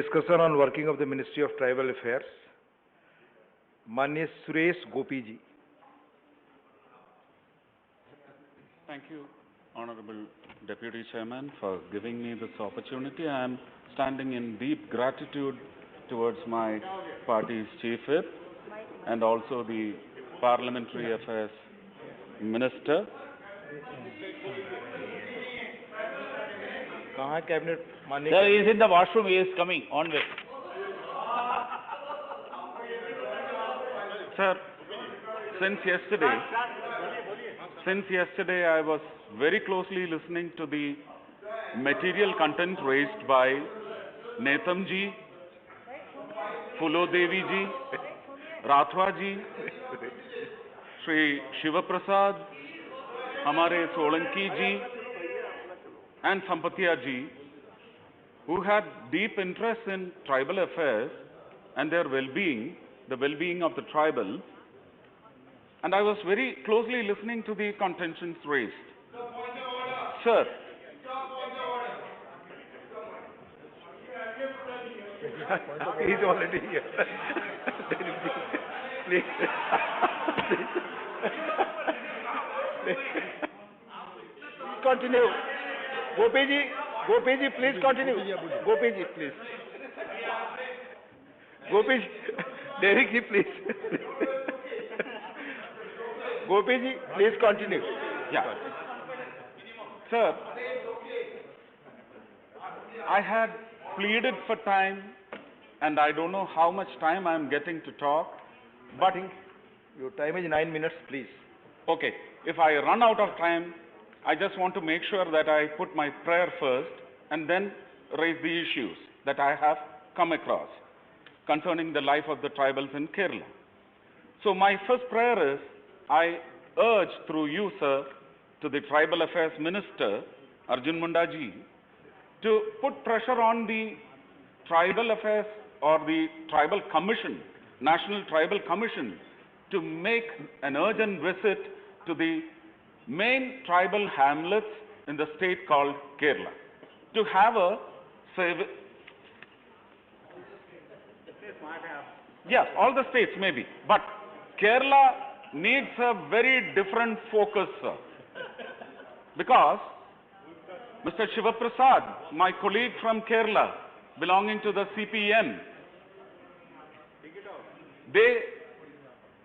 discussion on working of the Ministry of Tribal Affairs. Manya Suresh Gopi ji. Thank you, Honorable Deputy Chairman, for giving me this opportunity. I am standing in deep gratitude towards my party's Chief Whip and also the Parliamentary Affairs Minister. Cabinet Sir, he is in the washroom. He is coming on way. Sir, since yesterday I was very closely listening to the material content raised by Netam ji, Fulo Devi ji, Rathwa ji, Shri Shiva Prasad, Hamare Solanki ji, and Sampatia ji, who had deep interest in tribal affairs and their well-being, the well-being of the tribals, and I was very closely listening to the contentions raised. Sir, he is already here. Please. Continue. Gopi ji, please continue. Gopi ji, please. Gopi ji, Derek ji, please. Gopi ji, please continue. Yeah. Sir, I had pleaded for time, and I don't know how much time I am getting to talk, but your time is 9 minutes, please. Okay, if I run out of time, I just want to make sure that I put my prayer first and then raise the issues that I have come across concerning the life of the tribals in Kerala. So my first prayer is, I urge through you, sir, to the Tribal Affairs Minister, Arjun Munda ji, to put pressure on the Tribal Affairs or the Tribal Commission, National Tribal Commission, to make an urgent visit to the main tribal hamlets in the state called Kerala, to have a yes, all the states maybe, but Kerala needs a very different focus, sir. Because Mr. Shiva Prasad, my colleague from Kerala, belonging to the CPM, they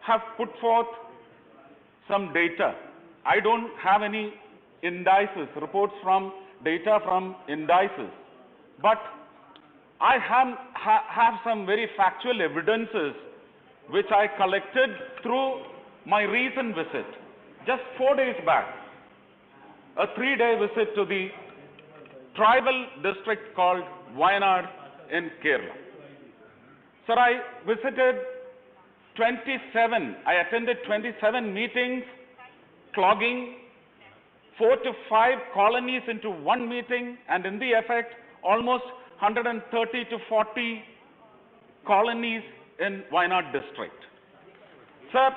have put forth some data. I don't have any indices, reports from data from indices, but I have some very factual evidences which I collected through my recent visit, just 4 days back, a 3-day visit to the tribal district called Wayanad in Kerala. Sir, I attended 27 meetings, clogging 4 to 5 colonies into one meeting, and in the effect, almost 130 to 40 colonies in Wayanad district. Sir,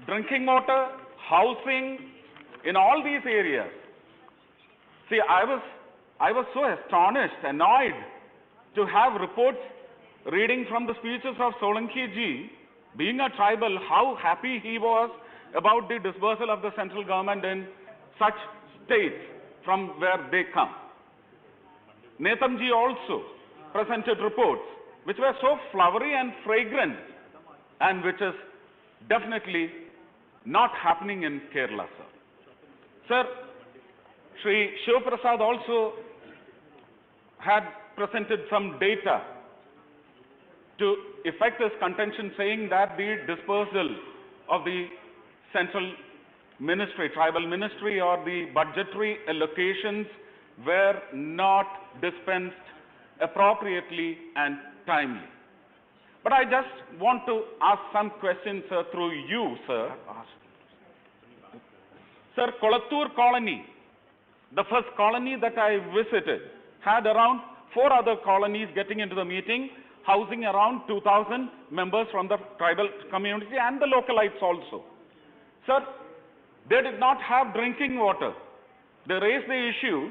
drinking water, housing, in all these areas. See, I was so astonished, annoyed to have reports reading from the speeches of Solanki ji, being a tribal, how happy he was about the dispersal of the central government in such states from where they come. Netam ji also presented reports which were so flowery and fragrant, and which is definitely not happening in Kerala, sir. Sir, Shri Shiva Prasad also had presented some data to effect his contention, saying that the dispersal of the central ministry, tribal ministry, or the budgetary allocations were not dispensed appropriately and timely. But I just want to ask some questions, sir, through you, sir. Sir, Kolattur colony, the first colony that I visited, had around 4 other colonies getting into the meeting, housing around 2,000 members from the tribal community and the localites also. Sir, they did not have drinking water. They raised the issue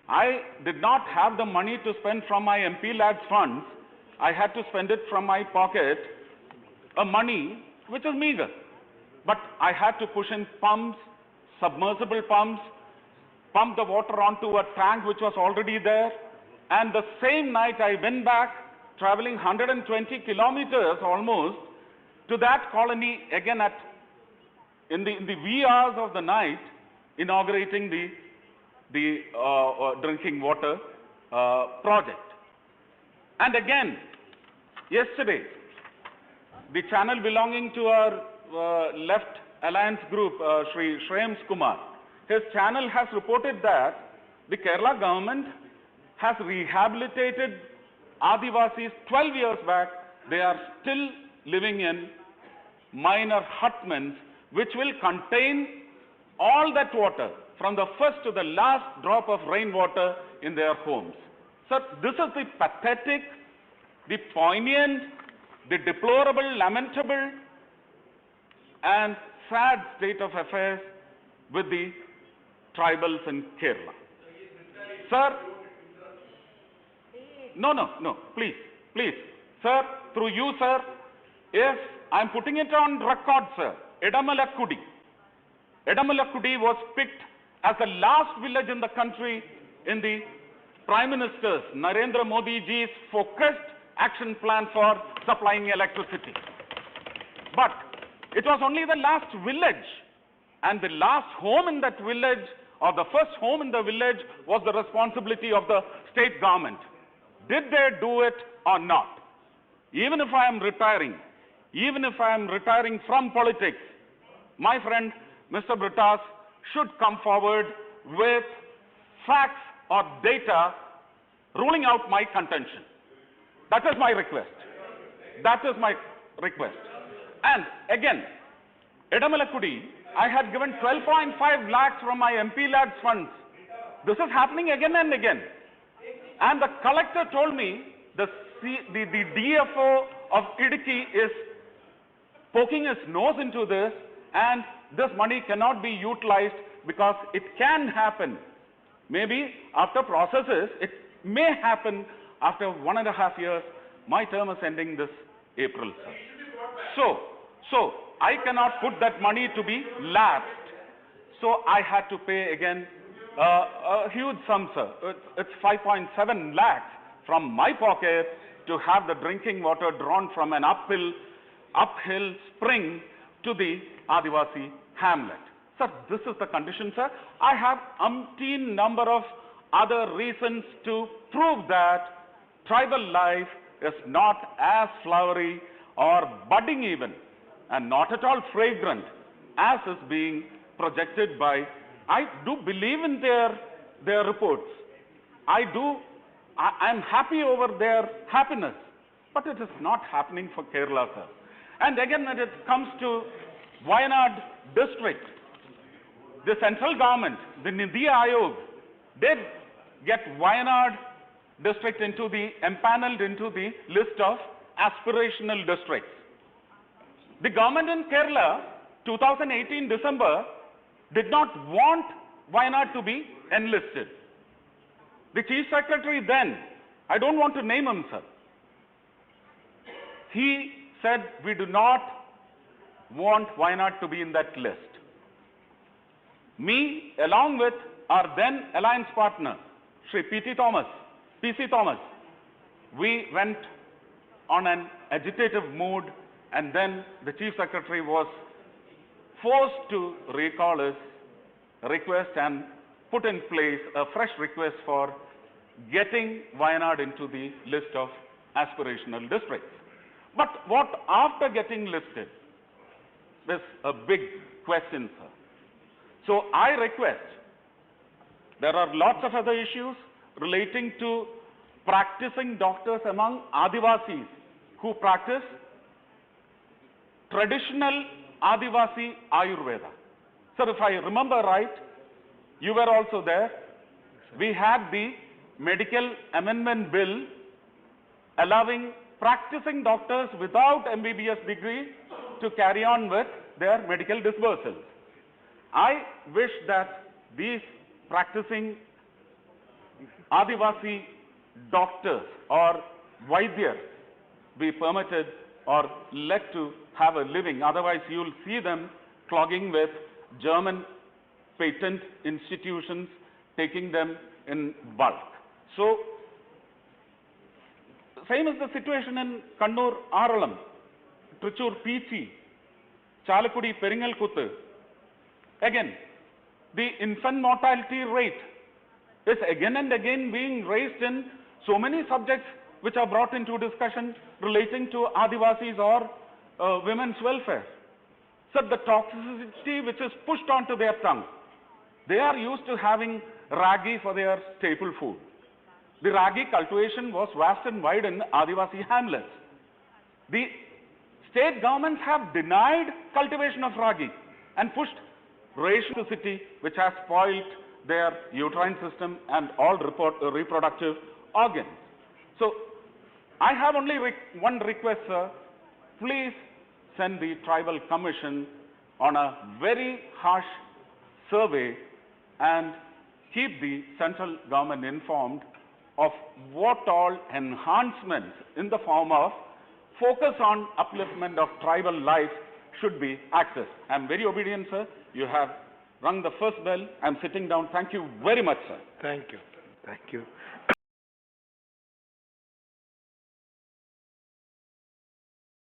I did not have the money to spend from my MP lads funds. I had to spend it from my pocket, a money which is meager. But I had to push in pumps, submersible pumps, pump the water onto a tank which was already there. And the same night I went back, traveling 120 kilometers almost, to that colony again in the wee hours of the night, inaugurating the drinking water project. And again, yesterday, the channel belonging to our left alliance group, Shri Kumar, his channel has reported that the Kerala government has rehabilitated Adivasis 12 years back. They are still living in minor hutments which will contain all that water from the first to the last drop of rainwater in their homes. So this is the pathetic, the poignant, the deplorable, lamentable and sad state of affairs with the tribals in Kerala. Sir, no, please, sir, through you, sir, if I'm putting it on record, sir, Edamalakkudi was picked as the last village in the country in the Prime Minister's Narendra Modi ji's focused action plan for supplying electricity. But it was only the last village, and the last home in that village, or the first home in the village, was the responsibility of the state government. Did they do it or not? Even if I am retiring from politics, my friend Mr. Brittas should come forward with facts or data ruling out my contention. That is my request. And again, Edamalakkudi, I had given 12.5 lakhs from my MP lads funds. This is happening again and again. And the collector told me the DFO of Idukki is poking his nose into this, and this money cannot be utilized because it can happen. Maybe after processes, it may happen after 1.5 years. My term is ending this April, sir. So I cannot put that money to be lapsed. So I had to pay again a huge sum, sir. It's 5.7 lakhs from my pocket to have the drinking water drawn from an uphill spring to the Adivasi hamlet. Sir, this is the condition, sir. I have umpteen number of other reasons to prove that tribal life is not as flowery or budding even, and not at all fragrant as is being projected by. I do believe in their reports. I'm happy over their happiness, but it is not happening for Kerala, sir. And again, when it comes to Wayanad district, the central government, the Nidhi Aayog, did get Wayanad district empaneled into the list of aspirational districts. The government in Kerala, 2018 December, did not want Wayanad to be enlisted. The Chief Secretary then, I don't want to name him, sir, he said, we do not want Wayanad to be in that list. Me, along with our then alliance partner, Shri PC Thomas, we went on an agitative mood, and then the Chief Secretary was forced to recall his request and put in place a fresh request for getting Wayanad into the list of aspirational districts. But what after getting listed? There's a big question, sir. So I request, there are lots of other issues relating to practicing doctors among Adivasis who practice traditional Adivasi Ayurveda. Sir, if I remember right, you were also there. We had the medical amendment bill allowing practicing doctors without MBBS degree to carry on with their medical disbursals. I wish that these practicing Adivasi doctors or Vaidyas be permitted or let to have a living. Otherwise, you'll see them clogging with German patent institutions, taking them in bulk. So, same is the situation in Kannur Aralam, Trichur Pichi, Chalakudi Peringalkuttu. Again, the infant mortality rate is again and again being raised in so many subjects which are brought into discussion relating to Adivasis or women's welfare. So the toxicity which is pushed onto their tongue, they are used to having ragi for their staple food. The ragi cultivation was vast and wide in Adivasi hamlets. The state governments have denied cultivation of ragi and pushed ration to city, which has spoiled their uterine system and all reproductive organs. So, I have only one request, sir. Please send the tribal commission on a very harsh survey and keep the central government informed of what all enhancements in the form of focus on upliftment of tribal life should be accessed. I am very obedient, sir. You have rung the first bell. I am sitting down. Thank you very much, sir. Thank you. Thank you.